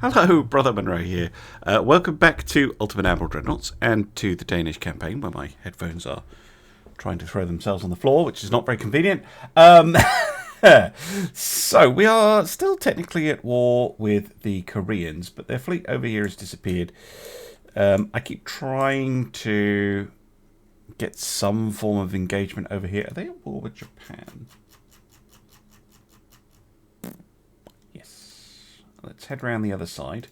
Hello, Brother Monroe here. Welcome back to Ultimate Admiral Dreadnoughts and to the Danish campaign, where my headphones are trying to throw themselves on the floor, which is not very convenient. So, we are still technically at war with the Koreans, but their fleet over here has disappeared. I keep trying to get some form of engagement over here. Are they at war with Japan? Let's head round the other side.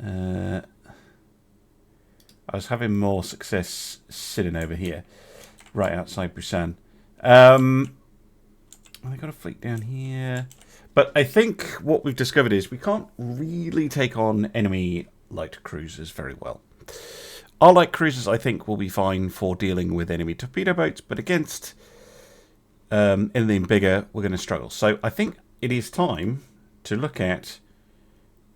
I was having more success sitting over here, right outside Busan. They've got a fleet down here. But I think what we've discovered is we can't really take on enemy light cruisers very well. Our light cruisers, I think, will be fine for dealing with enemy torpedo boats, but against anything bigger, we're going to struggle. So I think it is time to look at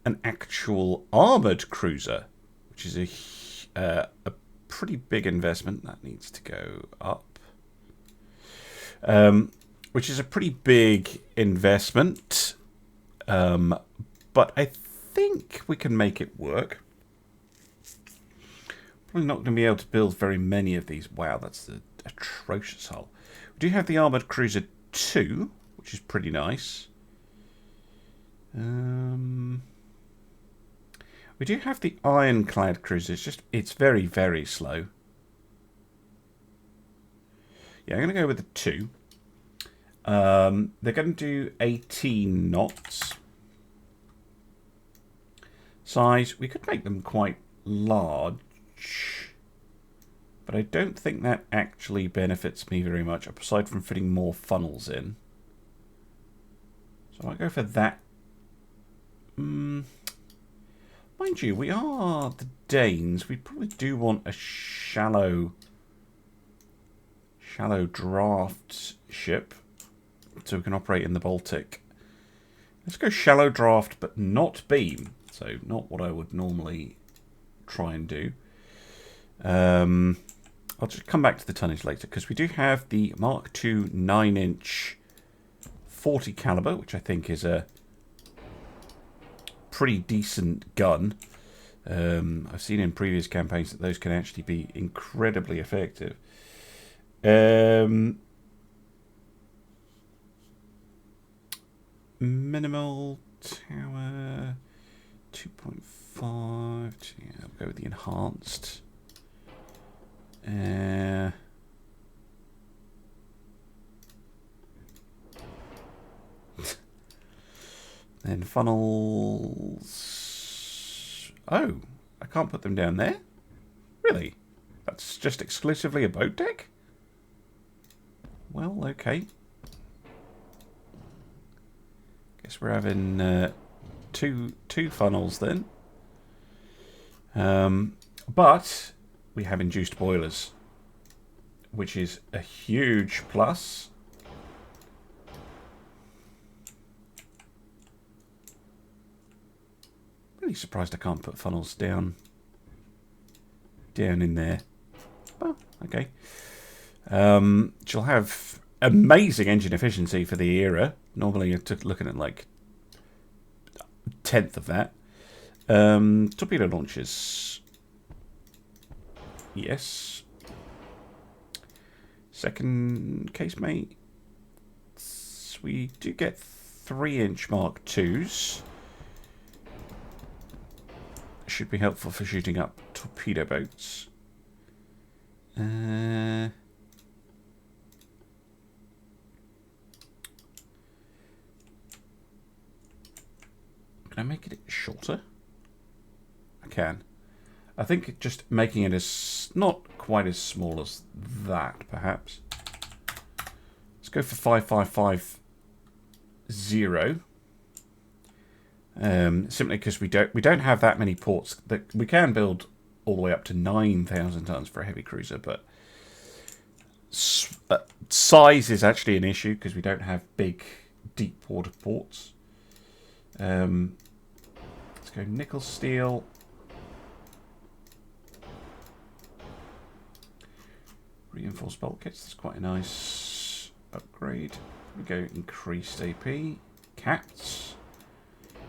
an actual armoured cruiser, which is a pretty big investment. That needs to go up. Which is a pretty big investment. But I think we can make it work. Probably not going to be able to build very many of these. Wow, that's the atrocious hull. We do have the armoured cruiser 2, which is pretty nice. We do have the ironclad cruiser. It's very, very slow. Yeah, I'm going to go with the 2. They're going to do 18 knots. Size, we could make them quite large, but I don't think that actually benefits me very much, aside from fitting more funnels in. So I might go for that. Mind you, we are the Danes. We probably do want a shallow draft ship so we can operate in the Baltic. Let's go shallow draft, but not beam. So not what I would normally try and do. I'll just come back to the tonnage later, because we do have the Mark II 9-inch 40 caliber, which I think is a pretty decent gun. I've seen in previous campaigns that those can actually be incredibly effective. Minimal tower 2.5. Yeah, I'll go with the enhanced. Then funnels. Oh, I can't put them down there? Really? That's just exclusively a boat deck? Well, okay. Guess we're having two funnels then. But we have induced boilers, which is a huge plus. Really surprised I can't put funnels down in there. Well, okay. She'll have amazing engine efficiency for the era. Normally you're looking at like 1/10 of that. Torpedo launchers. Yes. Second casemate. We do get 3-inch Mark IIs. Should be helpful for shooting up torpedo boats. Can I make it shorter? I can. I think just making it as not quite as small as that, perhaps. Let's go for 5550. Simply because we don't have that many ports. That we can build all the way up to 9,000 tons for a heavy cruiser, but size is actually an issue because we don't have big deep water ports. Let's go nickel steel. Reinforced bulkheads. That's quite a nice upgrade. We go increased AP. Caps.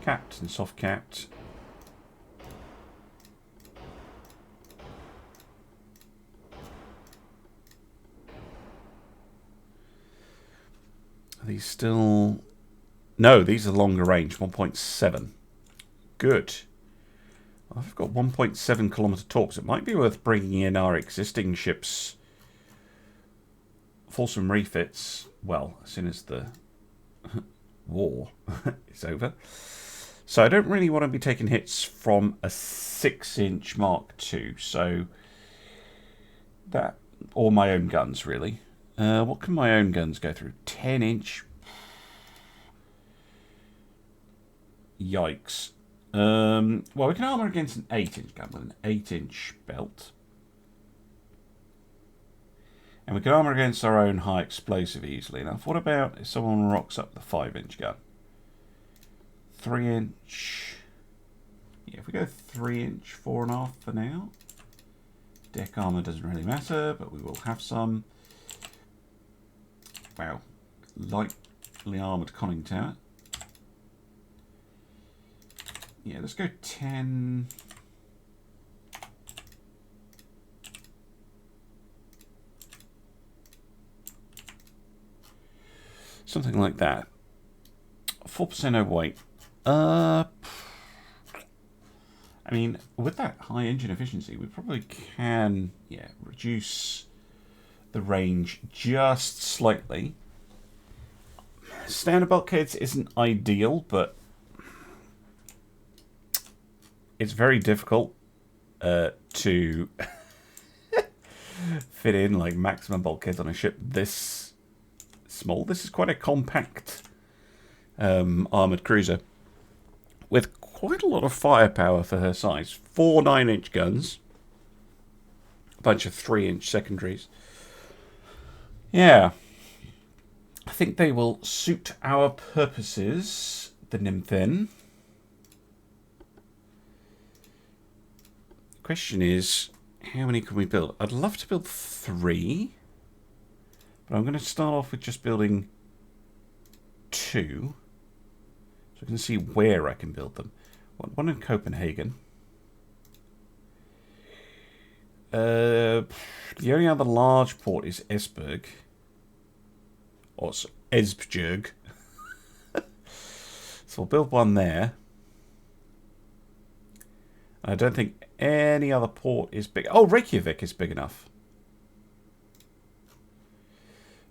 capped and soft capped. Are these still... No, these are longer range, 1.7. Good. I've got 1.7 kilometer torps. It might be worth bringing in our existing ships for some refits. Well, as soon as the war is over. So I don't really want to be taking hits from a 6-inch Mark II. So that, or my own guns, really. What can my own guns go through? 10-inch. Yikes. Well, we can armour against an 8-inch gun with an 8-inch belt. And we can armour against our own high explosive easily enough. What about if someone rocks up the 5-inch gun? 3-inch. Yeah, if we go 3-inch, 4.5 for now. Deck armour doesn't really matter, but we will have some. Wow. Lightly armoured conning tower. Yeah, let's go 10. Something like that. 4% overweight. I mean, with that high engine efficiency, we probably can, yeah, reduce the range just slightly. Standard bulkheads isn't ideal, but it's very difficult to fit in like maximum bulkheads on a ship this small. This is quite a compact armoured cruiser with quite a lot of firepower for her size. 4 9-inch guns, a bunch of 3-inch secondaries. Yeah, I think they will suit our purposes, the Nymphin. Question is, how many can we build? I'd love to build 3, but I'm going to start off with just building 2, so I can see where I can build them. One in Copenhagen. The only other large port is Esbjerg, or Esbjerg. So we'll build one there. I don't think any other port is big. Oh, Reykjavik is big enough.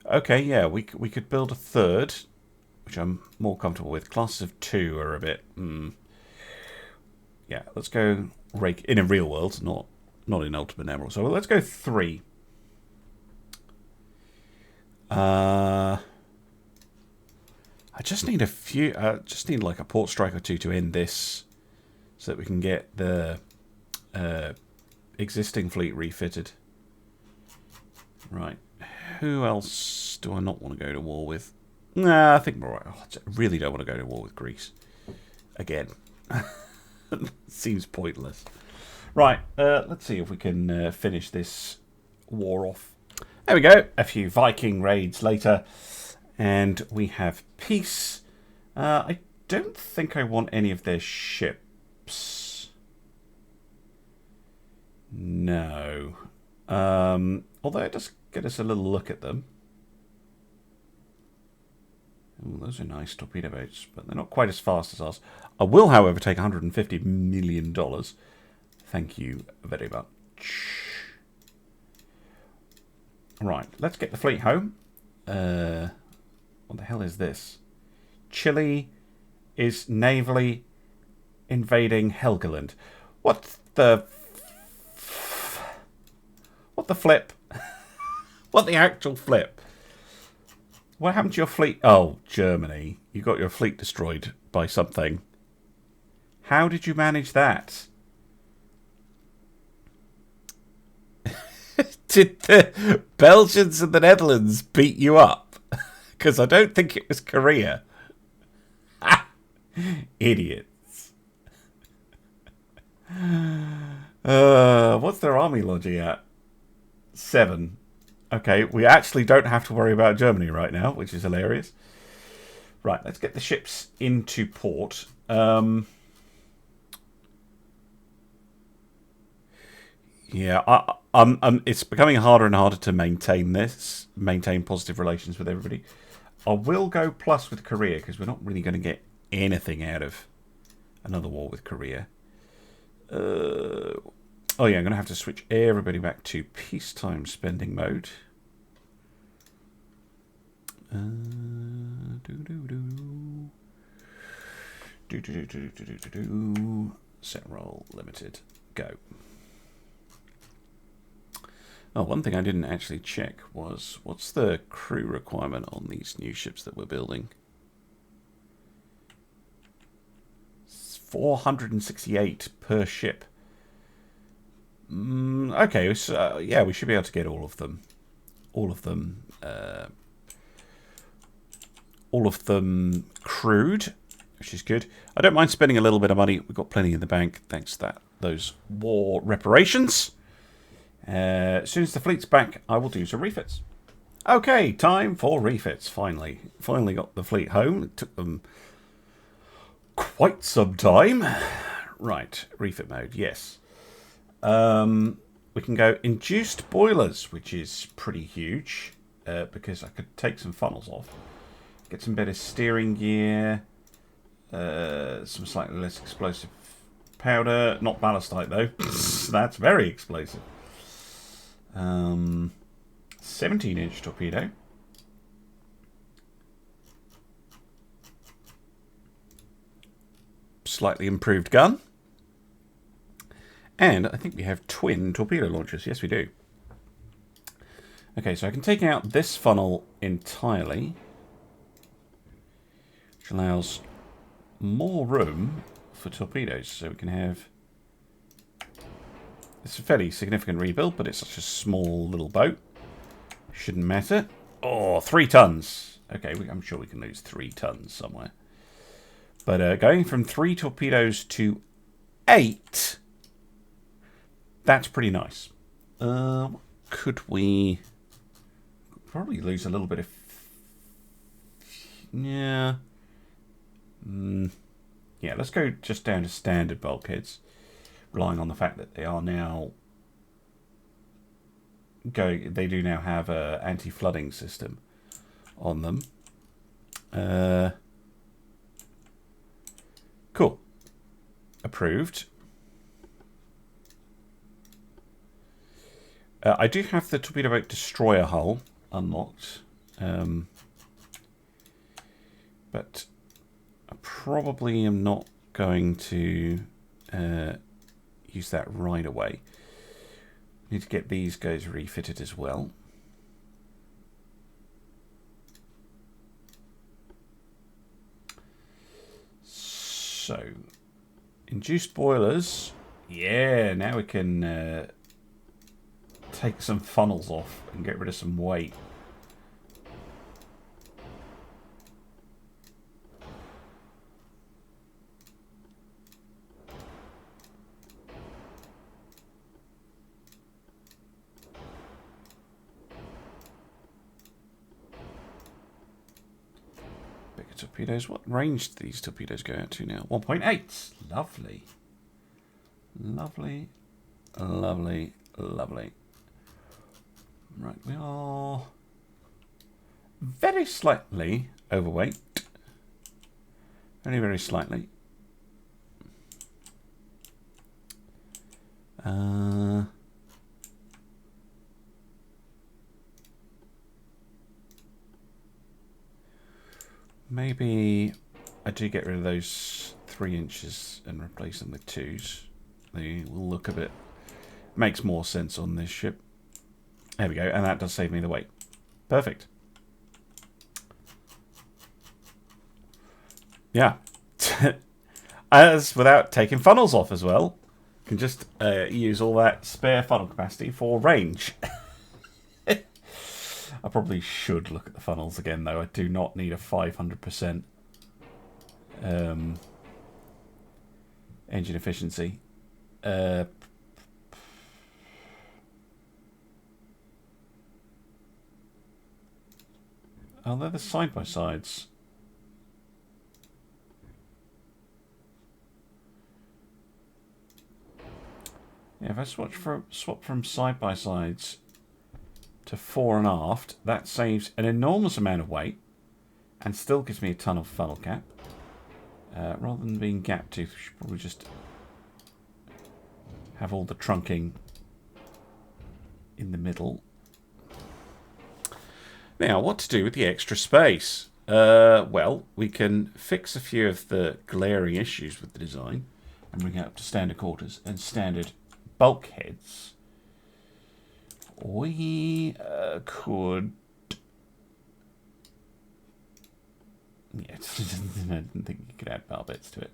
Okay, yeah, we could build a third, which I'm more comfortable with. Classes of 2 are a bit... Yeah, let's go in a real world, not in Ultimate Emerald. So let's go 3. I just need a few... just need like a port strike or 2 to end this, so that we can get the existing fleet refitted. Right. Who else do I not want to go to war with? Nah, I think we're right. I really don't want to go to war with Greece. Again. Seems pointless. Right, let's see if we can finish this war off. There we go. A few Viking raids later. And we have peace. I don't think I want any of their ships. No. Although it does get us a little look at them. Ooh, those are nice torpedo boats, but they're not quite as fast as ours. I will, however, take $150 million. Thank you very much. Right, let's get the fleet home. What the hell is this? Chile is navally invading Helgoland. What the flip? What the actual flip? What happened to your fleet? Oh, Germany. You got your fleet destroyed by something. How did you manage that? Did the Belgians and the Netherlands beat you up? Because I don't think it was Korea. Idiots. What's their army lodging at? 7. Okay, we actually don't have to worry about Germany right now, which is hilarious. Right, let's get the ships into port. Yeah, it's becoming harder and harder to maintain positive relations with everybody. I will go plus with Korea because we're not really going to get anything out of another war with Korea. Oh yeah, I'm going to have to switch everybody back to peacetime spending mode. Set roll limited. Go. Oh, one thing I didn't actually check was what's the crew requirement on these new ships that we're building? 468 per ship. Okay, so yeah, we should be able to get all of them. All of them crewed, which is good. I don't mind spending a little bit of money. We've got plenty in the bank thanks to those war reparations. As soon as the fleet's back, I will do some refits. Okay, time for refits. Finally got the fleet home. It took them quite some time. Right, refit mode, yes. We can go induced boilers, which is pretty huge, because I could take some funnels off. Get some better steering gear, some slightly less explosive powder. Not ballastite, though. That's very explosive. 17-inch torpedo. Slightly improved gun. And I think we have twin torpedo launchers. Yes, we do. Okay, so I can take out this funnel entirely, which allows more room for torpedoes. So we can have... It's a fairly significant rebuild, but it's such a small little boat. Shouldn't matter. Oh, 3 tons. Okay, I'm sure we can lose 3 tons somewhere. But going from 3 torpedoes to 8, that's pretty nice. Could we probably lose a little bit of... Yeah. Yeah, let's go just down to standard bulkheads, relying on the fact that they are now going. They do now have a anti-flooding system on them. Cool. Approved. I do have the torpedo boat destroyer hull unlocked, but I probably am not going to use that right away. Need to get these guys refitted as well. So, induced boilers. Yeah, now we can take some funnels off and get rid of some weight. Bigger torpedoes. What range do these torpedoes go out to now? 1.8. Lovely. Lovely. Lovely. Lovely. Right, we are very slightly overweight. Very, very slightly. Maybe I do get rid of those 3 inches and replace them with 2s. They will look a bit... Makes more sense on this ship. There we go, and that does save me the weight. Perfect. Yeah. As without taking funnels off as well. You can just use all that spare funnel capacity for range. I probably should look at the funnels again, though. I do not need a 500% engine efficiency. Oh, they're the side-by-sides. Yeah, if I swap from side-by-sides to fore and aft, that saves an enormous amount of weight and still gives me a ton of funnel cap. Rather than being gap toothed, we should probably just have all the trunking in the middle. Now, what to do with the extra space? Well, we can fix a few of the glaring issues with the design and bring it up to standard quarters and standard bulkheads. We could... Yeah, I didn't think you could add bar bits to it.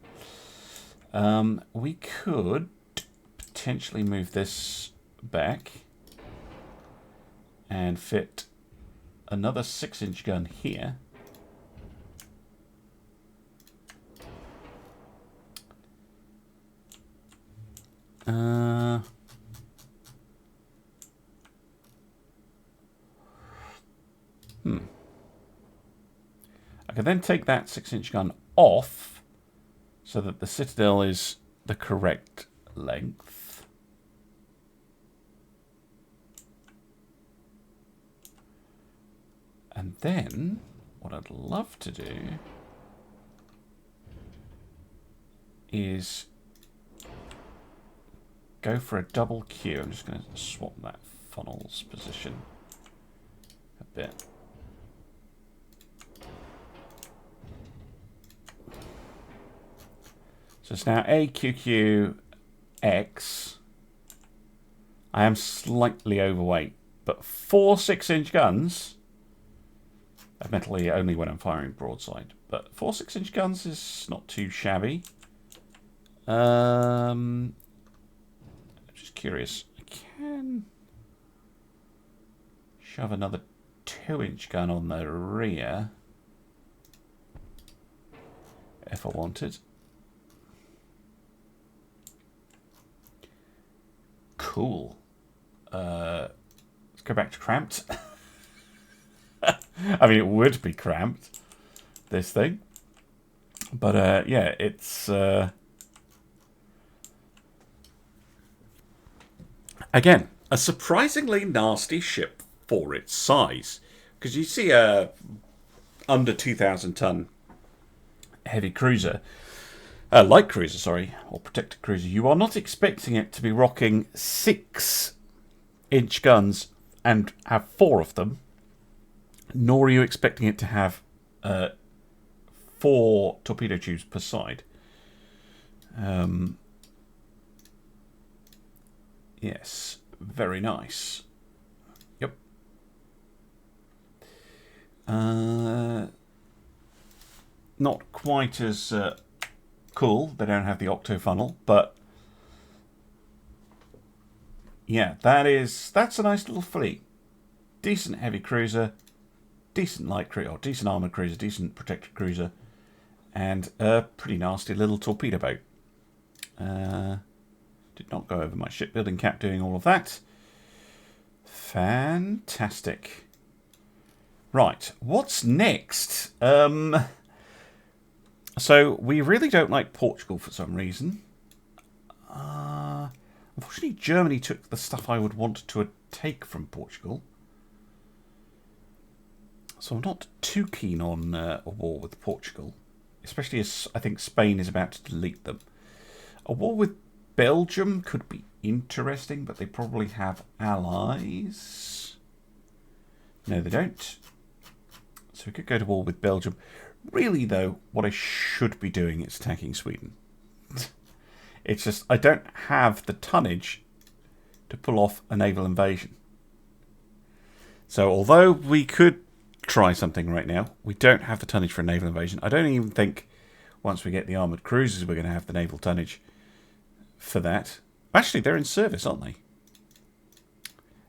We could potentially move this back and fit another 6-inch gun here. I can then take that 6-inch gun off so that the citadel is the correct length. And then what I'd love to do is go for a double Q. I'm just going to swap that funnel's position a bit. So it's now AQQX. I am slightly overweight, but 4 6-inch guns, admittedly only when I'm firing broadside, but 4 6-inch guns is not too shabby. I'm just curious. I can shove another 2-inch gun on the rear if I wanted. Cool. Let's go back to cramped. I mean, it would be cramped, this thing. But, yeah, it's... Again, a surprisingly nasty ship for its size. Because you see a under 2,000-ton heavy cruiser... light cruiser, sorry, or protected cruiser. You are not expecting it to be rocking 6-inch guns and have 4 of them, nor are you expecting it to have 4 torpedo tubes per side. Yes, very nice. Yep. Not quite as... cool, they don't have the octo funnel, but yeah, that's a nice little fleet. Decent heavy cruiser, decent light cruiser, or decent armoured cruiser, decent protected cruiser, and a pretty nasty little torpedo boat. Did not go over my shipbuilding cap doing all of that. Fantastic. Right, what's next? So, we really don't like Portugal for some reason. Unfortunately, Germany took the stuff I would want to take from Portugal. So I'm not too keen on a war with Portugal. Especially as I think Spain is about to delete them. A war with Belgium could be interesting, but they probably have allies. No, they don't. So we could go to war with Belgium. Really, though, what I should be doing is attacking Sweden. It's just, I don't have the tonnage to pull off a naval invasion. So, although we could try something right now, we don't have the tonnage for a naval invasion. I don't even think, once we get the armoured cruisers, we're going to have the naval tonnage for that. Actually, they're in service, aren't they?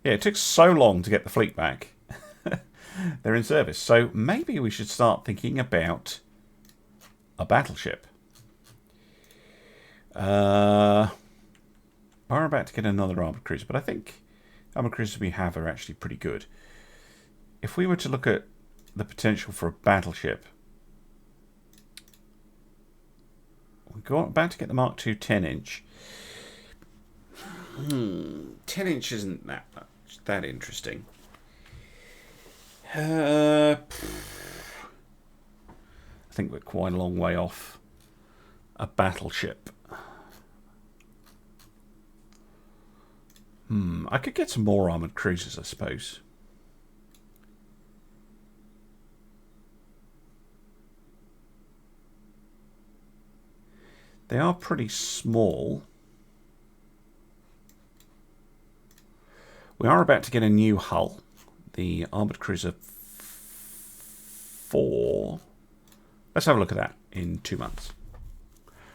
Yeah, it took so long to get the fleet back. They're in service. So maybe we should start thinking about a battleship. We're about to get another armoured cruiser, but I think armoured cruisers we have are actually pretty good. If we were to look at the potential for a battleship, we're about to get the Mark II 10-inch. 10-inch isn't that much, that interesting. I think we're quite a long way off a battleship. I could get some more armoured cruisers, I suppose. They are pretty small. We are about to get a new hull. The Armoured Cruiser 4. Let's have a look at that in 2 months.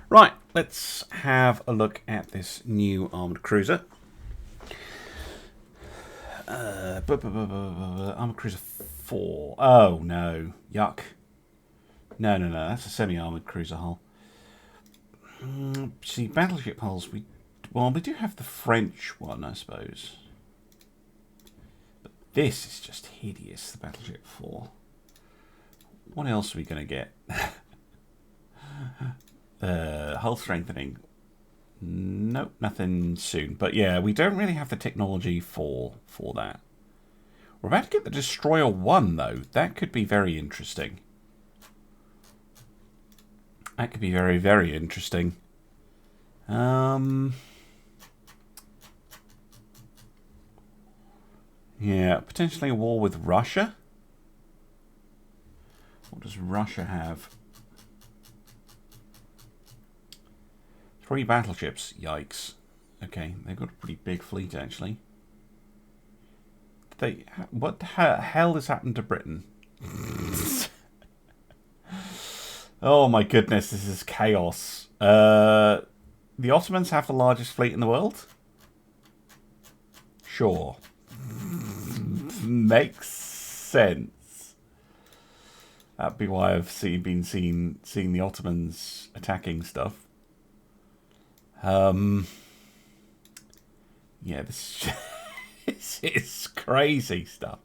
Right, let's have a look at this new Armoured Cruiser. Armoured Cruiser 4. Oh, no. Yuck. No. That's a semi-armoured cruiser hull. See, battleship hulls, we do have the French one, I suppose. But this is just hideous, the Battleship 4. What else are we going to get? Hull strengthening. Nope, nothing soon. But yeah, we don't really have the technology for that. We're about to get the Destroyer 1, though. That could be very interesting. That could be very, very interesting. Yeah, potentially a war with Russia. What does Russia have? 3 battleships. Yikes. Okay, they've got a pretty big fleet, actually. What the hell has happened to Britain? Oh my goodness, this is chaos. The Ottomans have the largest fleet in the world? Sure. Makes sense. That'd be why I've been seeing the Ottomans attacking stuff. Yeah, this is crazy stuff.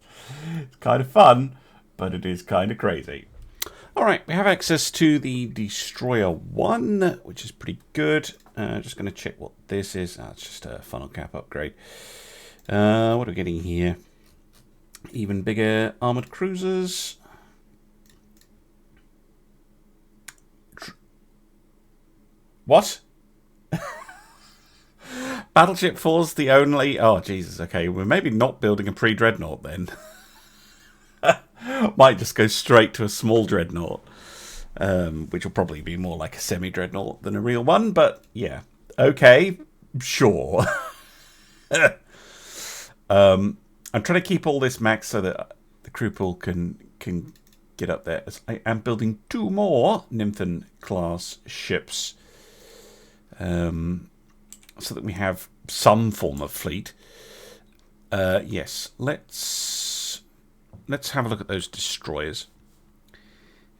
It's kind of fun, but it is kind of crazy. Alright, we have access to the Destroyer 1, which is pretty good. Just going to check what this is. It's just a funnel cap upgrade. What are we getting here? Even bigger armoured cruisers. What? Battleship 4's the only... Oh, Jesus, okay. We're maybe not building a pre-dreadnought then. Might just go straight to a small dreadnought, which will probably be more like a semi-dreadnought than a real one, but yeah. Okay, sure. I'm trying to keep all this max so that the crew pool can get up there. As I am building 2 more Nymphen class ships, so that we have some form of fleet. Yes, let's have a look at those destroyers.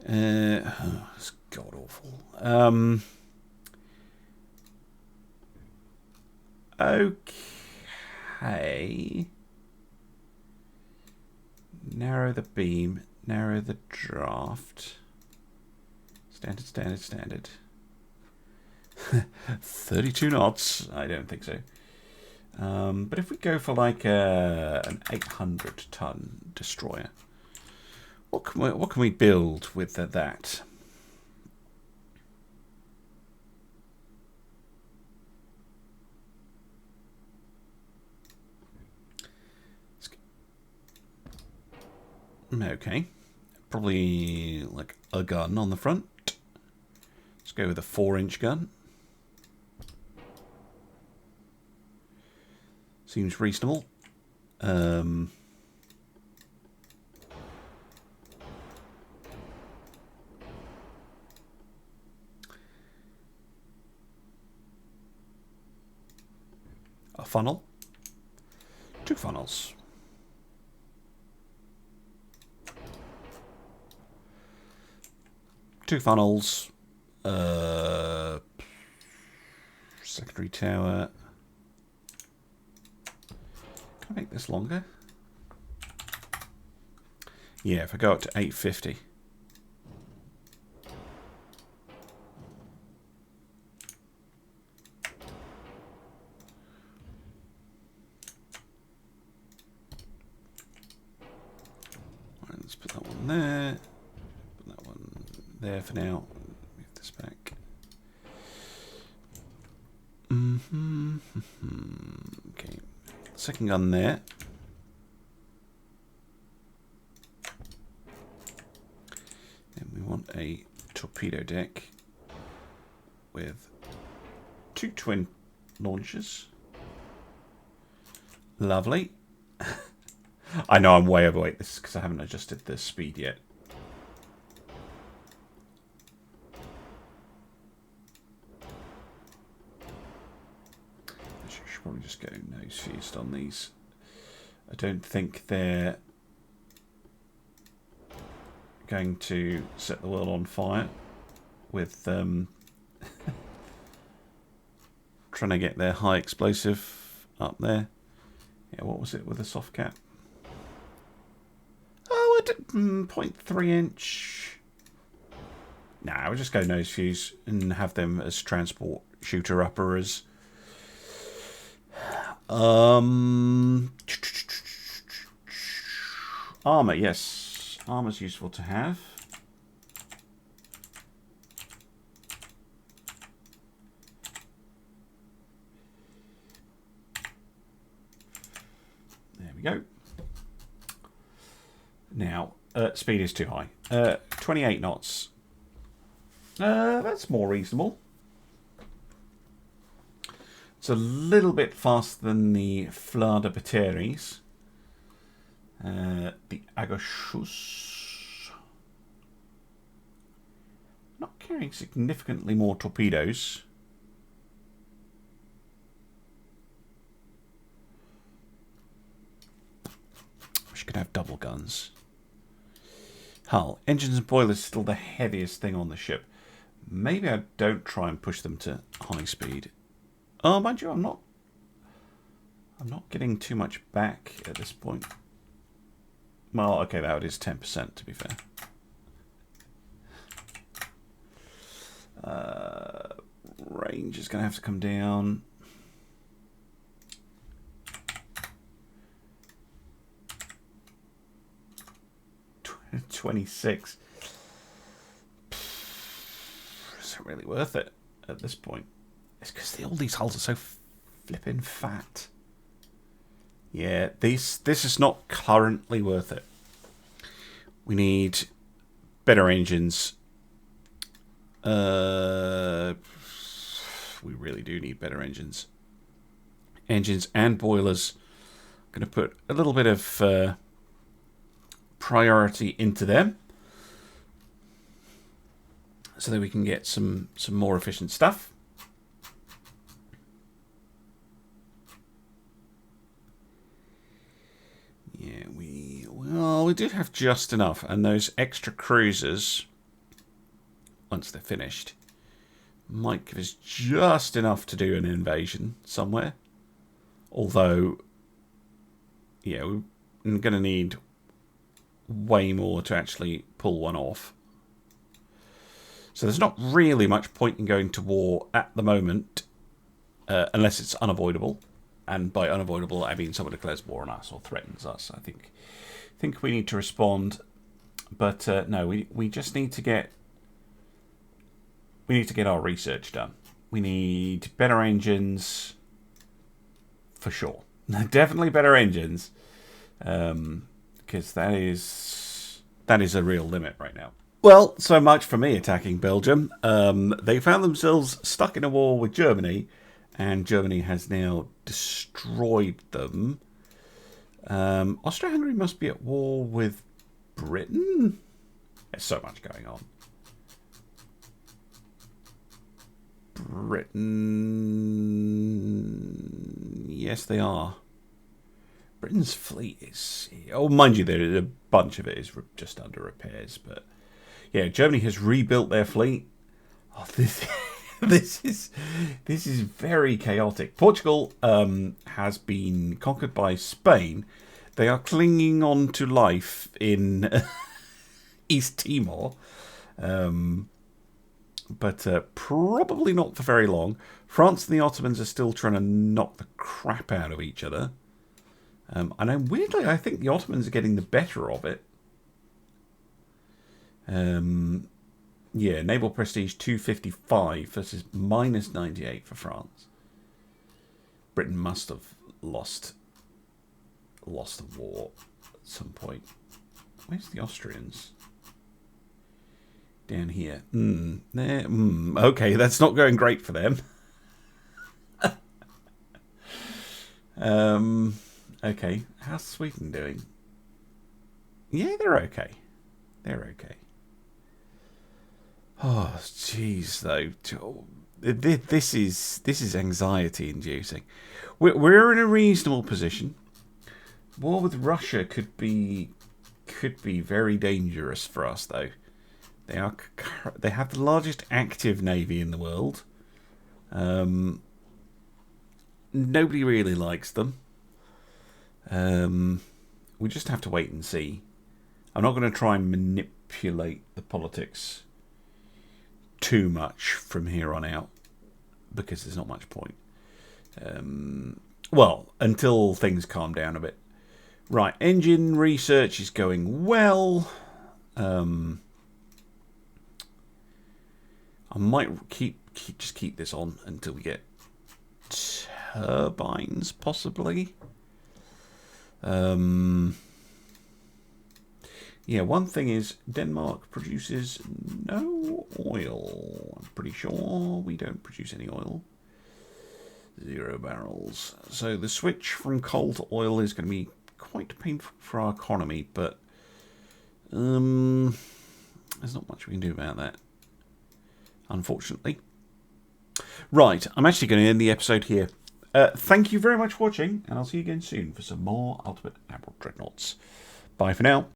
It's god awful. Okay. Narrow the beam. Narrow the draft. Standard. 32 knots. I don't think so. But if we go for like an 800-ton destroyer, what can we build with that? Okay, probably like a gun on the front. Let's go with a 4-inch gun. Seems reasonable. A funnel. 2 funnels. Two funnels. Secondary tower. Can I make this longer? Yeah, if I go up to 850. one there. Put that one there for now. Move this back. Okay. Second gun there. And we want a torpedo deck with 2 twin launchers. Lovely. I know I'm way overweight this because I haven't adjusted the speed yet. I should probably just go nose fused on these. I don't think they're going to set the world on fire with trying to get their high explosive up there. Yeah, what was it with the soft cap? Oh, I did 0.3 inch. Nah, we'll just go nose fuse and have them as transport shooter uppers. Armor, yes. Armor's useful to have. There we go. Now, speed is too high. 28 knots. That's more reasonable. It's a little bit faster than the Flada Bateries. The Agashus. Not carrying significantly more torpedoes. She could have double guns. Hull. Engines and boilers are still the heaviest thing on the ship. Maybe I don't try and push them to high speed. Oh, mind you, I'm not getting too much back at this point. Well, okay, that is 10% to be fair. Range is going to have to come down. Pfft, 26. Is it really worth it at this point? It's because all these hulls are so flipping fat. Yeah, this is not currently worth it. We need better engines. We really do need better engines. Engines and boilers. I'm going to put a little bit of priority into them, so that we can get some more efficient stuff. Yeah, we do have just enough, and those extra cruisers, once they're finished, might give us just enough to do an invasion somewhere. Although, yeah, we're going to need way more to actually pull one off. So there's not really much point in going to war at the moment, unless it's unavoidable. And by unavoidable, I mean someone declares war on us or threatens us. I think we need to respond, but no, we just need to get our research done. We need better engines, for sure. Definitely better engines, because that is a real limit right now. Well, so much for me attacking Belgium. They found themselves stuck in a war with Germany, and Germany has now destroyed them. Austria-Hungary must be at war with Britain? There's so much going on. Britain... Yes, they are. Britain's fleet is... Oh, mind you, there a bunch of it is just under repairs, but... Yeah, Germany has rebuilt their fleet. Oh, this is very chaotic. Portugal has been conquered by Spain. They are clinging on to life in East Timor, but probably not for very long. France and the Ottomans are still trying to knock the crap out of each other. And weirdly, I think the Ottomans are getting the better of it. Yeah, naval prestige 255 versus minus 98 for France. Britain must have lost the war at some point. Where's the Austrians? Down here. Okay, that's not going great for them. Okay, how's Sweden doing? Yeah, they're okay. They're okay. Oh, jeez, though. This is anxiety-inducing. We're in a reasonable position. War with Russia could be very dangerous for us, though. They have the largest active navy in the world. Nobody really likes them. We just have to wait and see. I'm not going to try and manipulate the politics too much from here on out, because there's not much point. Well, until things calm down a bit. Right, engine research is going well. I might just keep this on until we get turbines, possibly. Yeah, one thing is Denmark produces no oil. I'm pretty sure we don't produce any oil. 0 barrels. So the switch from coal to oil is going to be quite painful for our economy, but there's not much we can do about that, unfortunately. Right, I'm actually going to end the episode here. Thank you very much for watching, and I'll see you again soon for some more Ultimate Admiral Dreadnoughts. Bye for now.